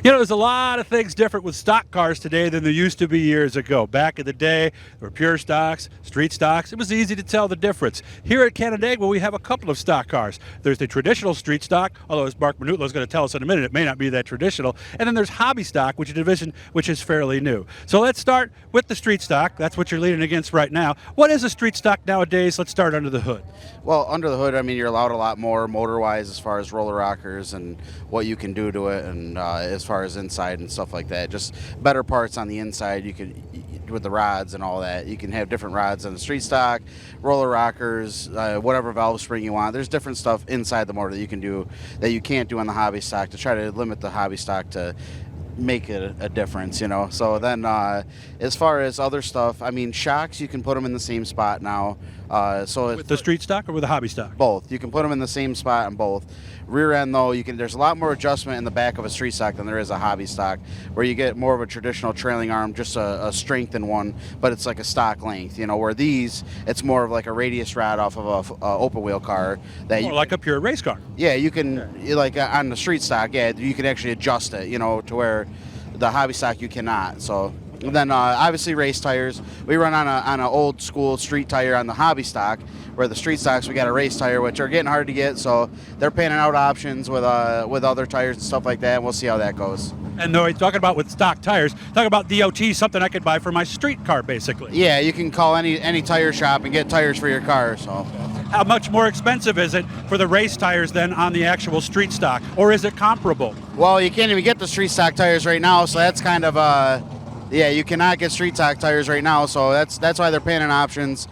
You know, there's a lot of things different with stock cars today than there used to be years ago. Back in the day, there were pure stocks, street stocks. It was easy to tell the difference. Here at Canandaigua, we have a couple of stock cars. There's the traditional street stock, although as Marc Minutolo is going to tell us in a minute, it may not be that traditional. And then there's hobby stock, which is a division which is fairly new. So let's start with the street stock. That's what you're leaning against right now. What is a street stock nowadays? Let's start under the hood. Well, under the hood, I mean, you're allowed a lot more motor-wise as far as roller rockers and what you can do to it, and as far as inside and stuff like that. Just better parts on the inside. You can, with the rods and all that, you can have different rods on the street stock, roller rockers, whatever valve spring you want. There's different stuff inside the motor that you can do that you can't do on the hobby stock to try to limit the hobby stock to make it a difference, you know. So then as far as other stuff, I mean, shocks, you can put them in the same spot now. So With the street stock or with the hobby stock? both. You can put them in the same spot on both. Rear end, though, there's a lot more adjustment in the back of a street stock than there is a hobby stock, where you get more of a traditional trailing arm, just a strengthened one, but it's like a stock length, you know, where these, it's more of like a radius rod off of a open wheel car. More like a pure race car. Yeah, you can, like on the street stock, yeah, you can actually adjust it, you know, to where the hobby stock you cannot. So and then obviously race tires. We run on an old school street tire on the hobby stock, where the street stocks we got a race tire, which are getting hard to get. So they're panning out options with other tires and stuff like that. And we'll see how that goes. And no, he's talking about with stock tires, talking about DOT, something I could buy for my street car, basically. Yeah, you can call any tire shop and get tires for your car. So How much more expensive is it for the race tires than on the actual street stock? Or is it comparable? well, you can't even get the street stock tires right now. So that's kind of yeah, you cannot get street stock tires right now. So that's why they're panning options.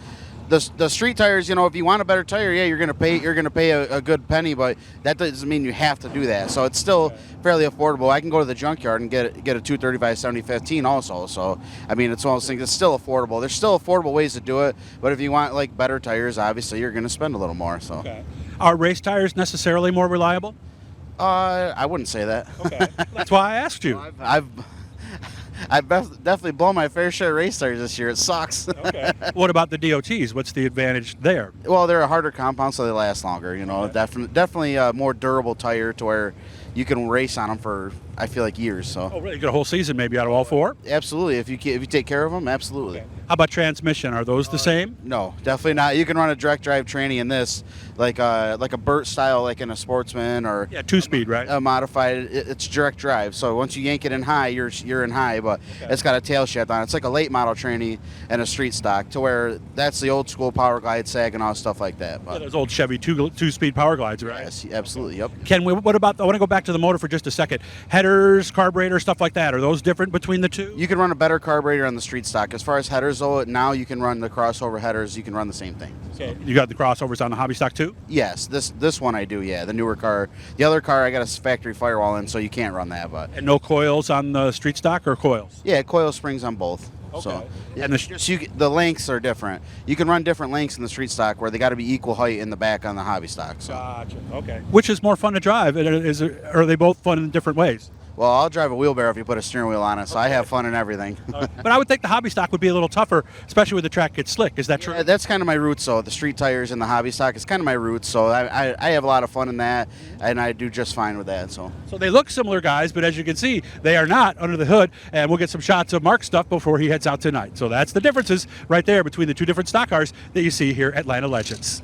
The street tires, you know, if you want a better tire, yeah, you're gonna pay a good penny, but that doesn't mean you have to do that. So it's still fairly affordable. I can go to the junkyard and get a 235 7015 also. So I mean, it's one of those things. It's still affordable. There's still affordable ways to do it, but if you want like better tires, obviously you're gonna spend a little more. So Are race tires necessarily more reliable? I wouldn't say that. Okay. That's why I asked you. I've definitely blown my fair share of race tires this year. It sucks. Okay. What about the DOTs? What's the advantage there? Well, they're a harder compound, so they last longer. You know, definitely a more durable tire to where you can race on them for, I feel like, years. So Oh, really? You get a whole season maybe out of all four? absolutely, if you take care of them, absolutely. How about transmission? Are those the same? No, definitely not. You can run a direct drive tranny in this, like a Burt style, like in a Sportsman or Yeah, two-speed, right? a modified. It's direct drive. So once you yank it in high, you're in high, but it's got a tail shift on it. It's like a late model tranny and a street stock, to where that's the old school power glide sag and all stuff like that. Yeah, But those old Chevy two-speed power glides, right? yes, absolutely, yep. What about, I want to go back to the motor for just a second. Headers, carburetor, stuff like that. Are those different between the two? You can run a better carburetor on the street stock. As far as headers, though, now you can run the crossover headers. You can run the same thing. Okay. You got the crossovers on the hobby stock too? Yes, this one I do. Yeah, the newer car. The other car I got a factory firewall in, so you can't run that. But And no coils on the street stock or coils? yeah, coil springs on both. So Okay. yeah, And the just the lengths are different. You can run different lengths in the street stock, where they got to be equal height in the back on the hobby stock. So Gotcha. Okay. Which is more fun to drive? Are they both fun in different ways? well, I'll drive a wheelbarrow if you put a steering wheel on it. So I have fun in everything. But I would think the hobby stock would be a little tougher, especially when the track gets slick. Is that true? Yeah, that's kind of my roots, though. The street tires and the hobby stock is kind of my roots. So I have a lot of fun in that, and I do just fine with that. So So they look similar, guys, but as you can see, they are not under the hood. And we'll get some shots of Marc's stuff before he heads out tonight. So that's the differences right there between the two different stock cars that you see here at Atlanta Legends.